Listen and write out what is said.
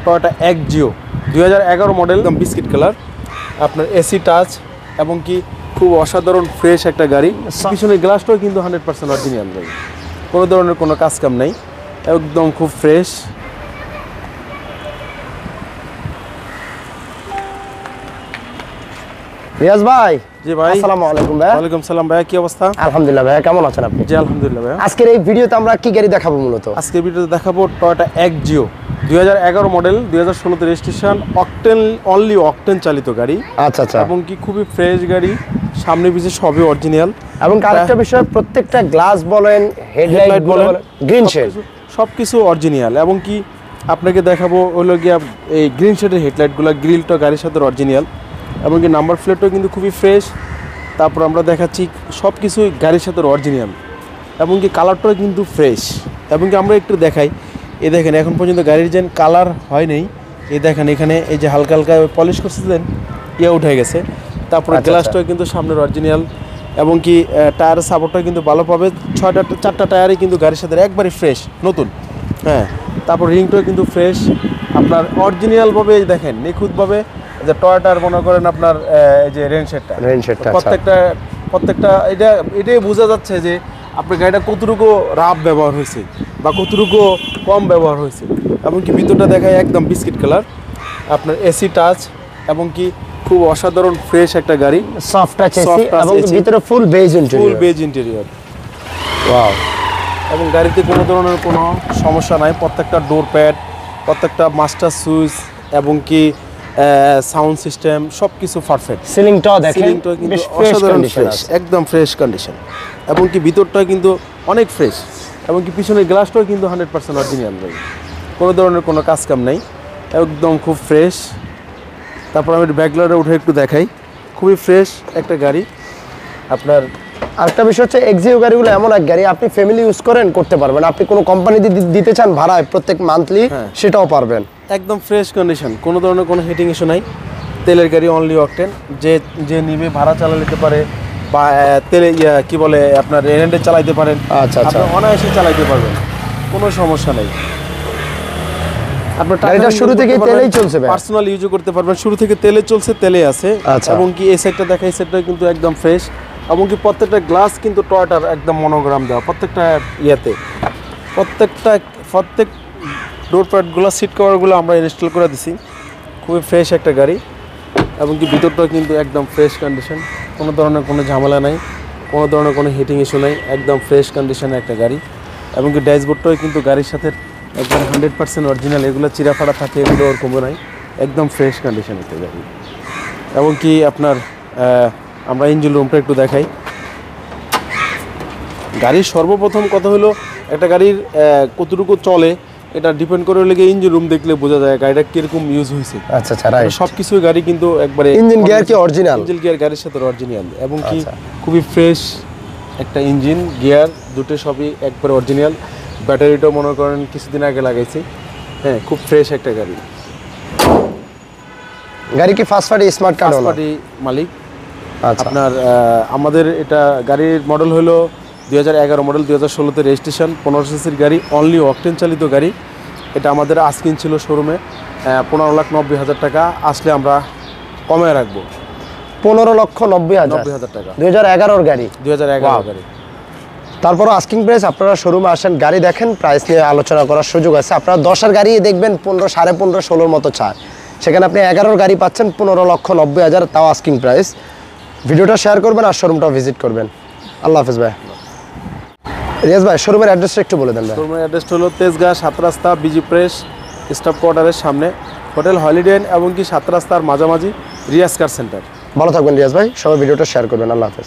Toyota Axio 2011 model, একদম biscuit colour, আপনার AC touch এবং কি খুব অসাধারণ ফ্রেশ একটা গাড়ি। পিছনের গ্লাসটাও কিন্তু 100% অরিজিনাল গাড়ি, কোনো ধরনের কোনো কাজ কাম নাই, একদম খুব ফ্রেশ। রিয়াজ ভাই। জি ভাই, আসসালামু আলাইকুম ভাই। ওয়ালাইকুম সালাম ভাই, কি অবস্থা? আলহামদুলিল্লাহ ভাই, কেমন আছেন আপনি? জি আলহামদুলিল্লাহ ভাই। আজকের এই ভিডিওতে আমরা কি গাড়ি দেখাবো মূলত? আজকের ভিডিওতে দেখাবো টয়োটা এক্সিও 2011 মডেল, 2016 তে রেজিস্ট্রেশন, অকটেন অনলি অকটেন চালিত গাড়ি। আচ্ছা আচ্ছা। এবং কি খুবই ফ্রেশ গাড়ি, সামনে পিছে সবই অরিজিনাল। এবং আরেকটা বিষয়, প্রত্যেকটা গ্লাস বলেন, হেডলাইট বলেন, গ্রিন শেড সবকিছু অরিজিনাল। এবং কি আপনাকে দেখাবো হলো গিয়া এই গ্রিন শেডের হেডলাইটগুলো, গ্রিলটা গাড়ির সাথে অরিজিনাল। এবং কি নাম্বার প্লেটও কিন্তু খুবই ফ্রেশ। তারপর আমরা দেখাচ্ছি সব কিছু গাড়ির সাথে অরিজিনাল, এবং কি কালারটাও কিন্তু ফ্রেশ। এবং কি আমরা একটু দেখাই, এই দেখেন এখন পর্যন্ত গাড়ির যে কালার হয় নাই, এই দেখেন এখানে এই যে হালকা হালকা পলিশ করছিলেন, উঠে গেছে। তারপরে গ্লাসটাও কিন্তু সামনের অরিজিনাল। এবং কি টায়ারের সাপোর্টটাও কিন্তু ভালো পাবে, 4টা টায়ারই কিন্তু গাড়ির সাথে একবারে ফ্রেশ নতুন। হ্যাঁ, তারপর রিংটাও কিন্তু ফ্রেশ, আপনার অরিজিনালভাবে দেখেন নিখুঁতভাবে। যে টয়োটার মনে করেন আপনার এই যে রেন শেডটা, প্রত্যেকটা এটাই বোঝা যাচ্ছে যে আপনার গাড়িটা কতটুকু রাফ ব্যবহার হয়েছে বা কতটুকু কম ব্যবহার হয়েছে। এবং কি ভিতরটা দেখায় একদম বিস্কিট কালার, আপনার এসি টাচ, এবং কি খুব অসাধারণ ফ্রেশ একটা গাড়ি, সফট টাচ এসি, এবং ভিতরে ফুল বেজ ইন্টেরিয়র। ওয়াও। এবং গাড়িতে কোনো ধরনের কোনো সমস্যা নাই, প্রত্যেকটা ডোর প্যাড, প্রত্যেকটা মাস্টার সুইচ, এবং কি সাউন্ড সিস্টেম সব কিছু পারফেক্ট। সিলিংটাও দেখেন কিন্তু অসাধারণ ফ্রেশ, একদম ফ্রেশ কন্ডিশন। এবং কি ভিতরটা কিন্তু অনেক ফ্রেশ, এবং কি পিছনের গ্লাসটাও কিন্তু 100% অরিজিনাল গাড়ি, কোনো ধরনের কোনো কাজ কাম নাই, একদম খুব ফ্রেশ। তারপর আমি ব্যাকলারে উঠে একটু দেখাই, খুবই ফ্রেশ একটা গাড়ি। আপনার আরেকটা বিষয় হচ্ছে, এক্সিও গাড়িগুলো এমন এক গাড়ি আপনি ফ্যামিলি ইউজ করতে পারবেন। আপনি কোনো কোম্পানি দিতে চান ভাড়ায় প্রত্যেক মান্থলি, সেটাও পারবেন। একদম ফ্রেশ কন্ডিশন, কোনো ধরনের কোনো হিটিং ইস্যু নাই। তেলের গাড়ি, অনলি অকটেন, যে নিবে ভাড়া চালা নিতে পারে, বা তেলে কি বলে আপনার রেন্টে চালাইতে পারেন। আচ্ছা আচ্ছা, অনায়াসে চালাইতে পারবেন, কোনো সমস্যা নেই। আপনার গাড়িটা শুরু থেকে তেলেই চলছে, পার্সোনাল ইউজও করতে পারবেন, শুরু থেকে তেলে চলছে, তেলে আছে। এবং কি এই সাইডটা দেখা, এই সাইডটা কিন্তু একদম ফ্রেশ। এবং কি প্রত্যেকটা গ্লাস কিন্তু টয়োটার একদম মনোগ্রাম দেওয়া, প্রত্যেকটা ইয়েতে, প্রত্যেক ডোর প্যাডগুলো, সিট কভারগুলো আমরা ইনস্টল করে দিছি। খুবই ফ্রেশ একটা গাড়ি। এবং কি ভিতরটাও কিন্তু একদম ফ্রেশ কন্ডিশন, কোনো ধরনের কোনো ঝামেলা নাই, কোনো ধরনের কোনো হিটিং ইস্যু নাই, একদম ফ্রেশ কন্ডিশনের একটা গাড়ি। এবং কি ড্যাশবোর্ডটাও কিন্তু গাড়ির সাথে একদম 100% অরিজিনাল, এগুলো চিরাফাড়া থাকে এগুলো ওরকমও নাই, একদম ফ্রেশ কন্ডিশন একটা গাড়ি। এবং কি আপনার আমরা ইঞ্জিন রুমটা একটু দেখাই। গাড়ির সর্বপ্রথম কথা হলো, একটা গাড়ির কতটুকু চলে এটা ডিপেন্ড করে হলে ইঞ্জিন রুম দেখলে বোঝা যায় গাড়িটা কিরকম ইউজ হয়েছে। আচ্ছা আচ্ছা, রাইট। সবকিছু গাড়ি কিন্তু একবারে ইঞ্জিন গিয়ার কি অরিজিনাল, ইঞ্জিন গিয়ার গাড়ির সাথে অরিজিনাল। এবং কি খুবই ফ্রেশ একটা ইঞ্জিন, গিয়ার দুটো সবই একবারে অরিজিনাল। ব্যাটারিটাও মনে করেন কিছুদিন আগে লাগাইছি। হ্যাঁ, খুব ফ্রেশ একটা গাড়ি। গাড়ি কি ফার্স্ট পার্টি স্মার্ট কার্ড মালিক? আচ্ছা। আপনার আমাদের এটা গাড়ির মডেল হলো 2011 মডেল, 2016 তে রেজিস্ট্রেশন, 15 সিসির গাড়ি, অনলি অকটেন চালিত গাড়ি। এটা আমাদের আস্কিং ছিল শোরুমে 15,90,000 টাকা, আসলে আমরা কমে রাখবো 15,90,000 টাকা। 2011 গাড়ি, 2011 গাড়ি। তারপর আস্কিং প্রাইস। আপনারা শোরুমে আসেন, গাড়ি দেখেন, প্রাইস নিয়ে আলোচনা করার সুযোগ আছে। আপনারা 10-এর গাড়ি দেখবেন 15, 15.5, 16 মতো চায়, সেখানে আপনি 11-এর গাড়ি পাচ্ছেন 15,90,000, তাও আস্কিং প্রাইস। ভিডিওটা শেয়ার করবেন আর শোরুমটা ভিজিট করবেন। আল্লাহ হাফেজ ভাই। রিয়াজ ভাই, শোরুমের অ্যাড্রেসটা একটু বলে দেন। শোরুমের অ্যাড্রেসটা হলো তেজগাঁ 7 রাস্তা বিজি প্রেস স্টাফ কোয়ার্টারের সামনে, হোটেল হলিডে ইন, এবং কি 7 রাস্তার মাঝামাঝি রিয়াজ কার সেন্টার। ভালো থাকবেন রিয়াজ ভাই, সবাই ভিডিওটা শেয়ার করবেন। আল্লাহ হাফেজ।